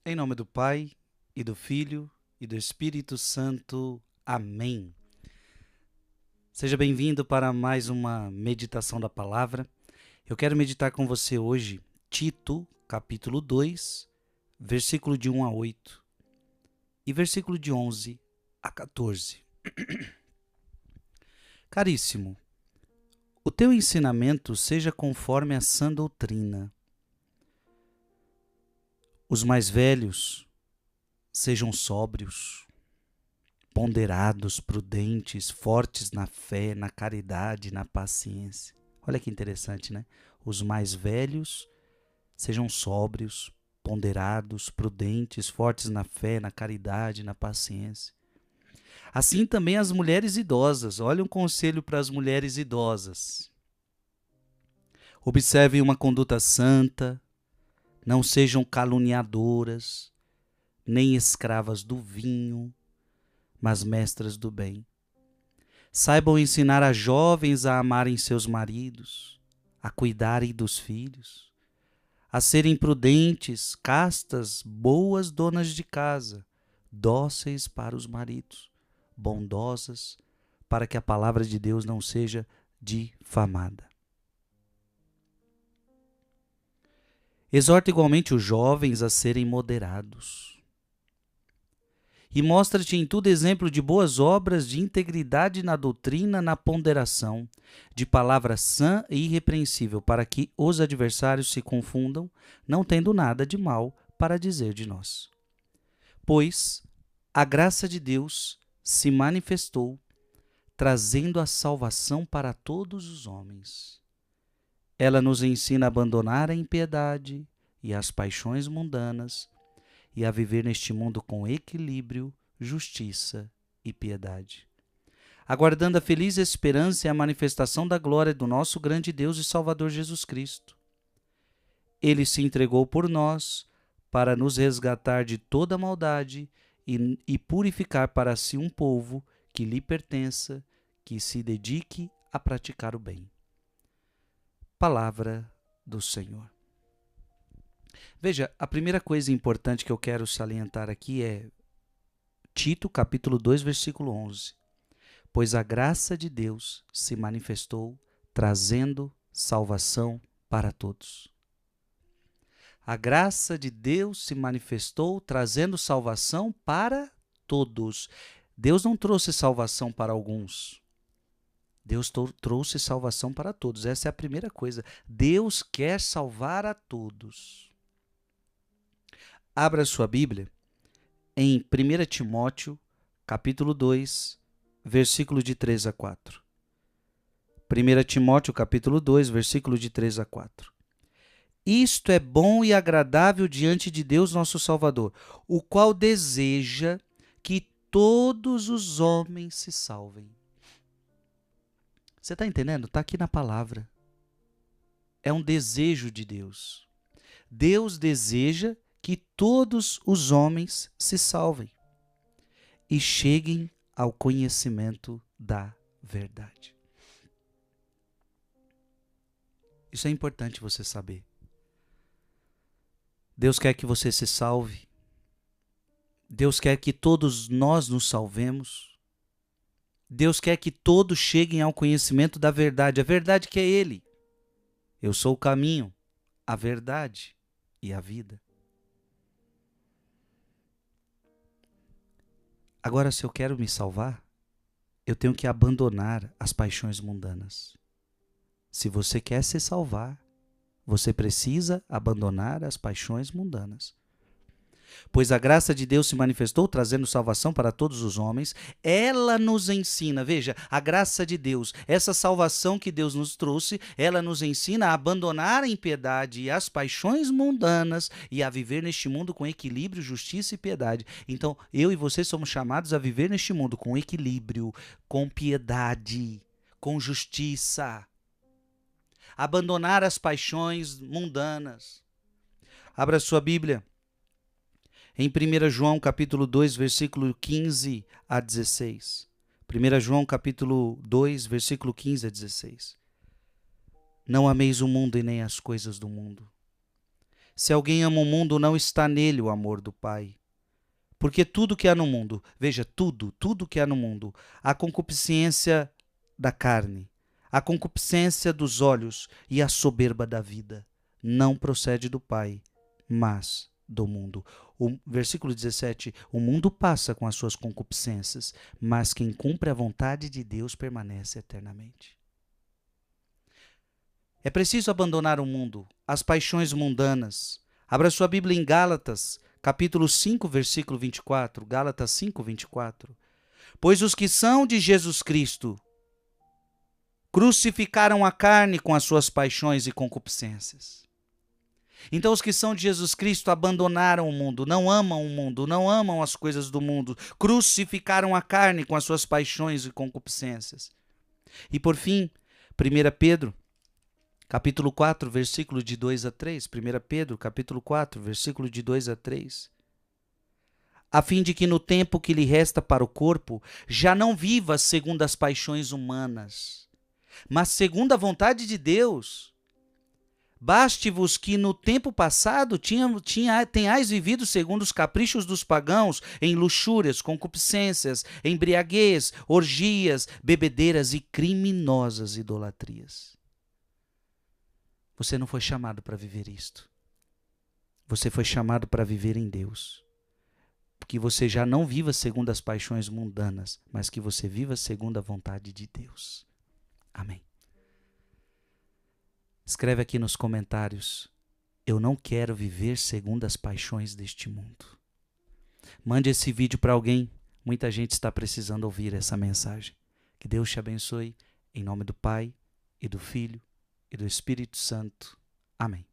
Em nome do Pai, e do Filho, e do Espírito Santo. Amém. Seja bem-vindo para mais uma meditação da palavra. Eu quero meditar com você hoje Tito, capítulo 2, versículo de 1 a 8 e versículo de 11 a 14. Caríssimo, o teu ensinamento seja conforme a sã doutrina. Os mais velhos sejam sóbrios, ponderados, prudentes, fortes na fé, na caridade, na paciência. Olha que interessante, né? Os mais velhos sejam sóbrios, ponderados, prudentes, fortes na fé, na caridade, na paciência. Assim também as mulheres idosas. Olha um conselho para as mulheres idosas. Observem uma conduta santa, não sejam caluniadoras, nem escravas do vinho, mas mestras do bem. Saibam ensinar as jovens a amarem seus maridos, a cuidarem dos filhos, a serem prudentes, castas, boas donas de casa, dóceis para os maridos, bondosas, para que a palavra de Deus não seja difamada. Exorta igualmente os jovens a serem moderados. E mostra-te em tudo exemplo de boas obras, de integridade na doutrina, na ponderação, de palavra sã e irrepreensível, para que os adversários se confundam, não tendo nada de mal para dizer de nós. Pois a graça de Deus se manifestou, trazendo a salvação para todos os homens. Ela nos ensina a abandonar a impiedade e as paixões mundanas, e a viver neste mundo com equilíbrio, justiça e piedade, aguardando a feliz esperança e a manifestação da glória do nosso grande Deus e Salvador Jesus Cristo. Ele se entregou por nós para nos resgatar de toda maldade e purificar para si um povo que lhe pertença, que se dedique a praticar o bem. Palavra do Senhor. Veja, a primeira coisa importante que eu quero salientar aqui é Tito, capítulo 2, versículo 11. Pois a graça de Deus se manifestou, trazendo salvação para todos. A graça de Deus se manifestou, trazendo salvação para todos. Deus não trouxe salvação para alguns. Deus trouxe salvação para todos. Essa é a primeira coisa. Deus quer salvar a todos. Abra sua Bíblia em 1 Timóteo, capítulo 2, versículo de 3 a 4. 1 Timóteo, capítulo 2, versículo de 3 a 4. Isto é bom e agradável diante de Deus nosso Salvador, o qual deseja que todos os homens se salvem. Você está entendendo? Está aqui na palavra. É um desejo de Deus. Deus deseja que todos os homens se salvem e cheguem ao conhecimento da verdade. Isso é importante você saber. Deus quer que você se salve. Deus quer que todos nós nos salvemos. Deus quer que todos cheguem ao conhecimento da verdade. A verdade que é Ele. Eu sou o caminho, a verdade e a vida. Agora, se eu quero me salvar, eu tenho que abandonar as paixões mundanas. Se você quer se salvar, você precisa abandonar as paixões mundanas. Pois a graça de Deus se manifestou, trazendo salvação para todos os homens. Ela nos ensina, veja, a graça de Deus, essa salvação que Deus nos trouxe, ela nos ensina a abandonar a impiedade e as paixões mundanas e a viver neste mundo com equilíbrio, justiça e piedade. Então, eu e você somos chamados a viver neste mundo com equilíbrio, com piedade, com justiça. Abandonar as paixões mundanas. Abra sua Bíblia. Em 1 João capítulo 2, versículo 15 a 16. 1 João capítulo 2, versículo 15 a 16. Não ameis o mundo e nem as coisas do mundo. Se alguém ama o mundo, não está nele o amor do Pai. Porque tudo que há no mundo, veja, tudo que há no mundo, a concupiscência da carne, a concupiscência dos olhos e a soberba da vida, não procede do Pai, mas do mundo. O versículo 17, o mundo passa com as suas concupiscências, mas quem cumpre a vontade de Deus permanece eternamente. É preciso abandonar o mundo, as paixões mundanas. Abra sua Bíblia em Gálatas, capítulo 5, versículo 24. Gálatas 5, 24. Pois os que são de Jesus Cristo crucificaram a carne com as suas paixões e concupiscências. Então os que são de Jesus Cristo abandonaram o mundo, não amam o mundo, não amam as coisas do mundo, crucificaram a carne com as suas paixões e concupiscências. E por fim, 1 Pedro, capítulo 4, versículo de 2 a 3. 1 Pedro, capítulo 4, versículo de 2 a 3. A fim de que no tempo que lhe resta para o corpo, já não viva segundo as paixões humanas, mas segundo a vontade de Deus. Baste-vos que no tempo passado tenhais vivido segundo os caprichos dos pagãos, em luxúrias, concupiscências, embriaguez, orgias, bebedeiras e criminosas idolatrias. Você não foi chamado para viver isto. Você foi chamado para viver em Deus. Que você já não viva segundo as paixões mundanas, mas que você viva segundo a vontade de Deus. Amém. Escreve aqui nos comentários: eu não quero viver segundo as paixões deste mundo. Mande esse vídeo para alguém. Muita gente está precisando ouvir essa mensagem. Que Deus te abençoe, em nome do Pai, e do Filho, e do Espírito Santo. Amém.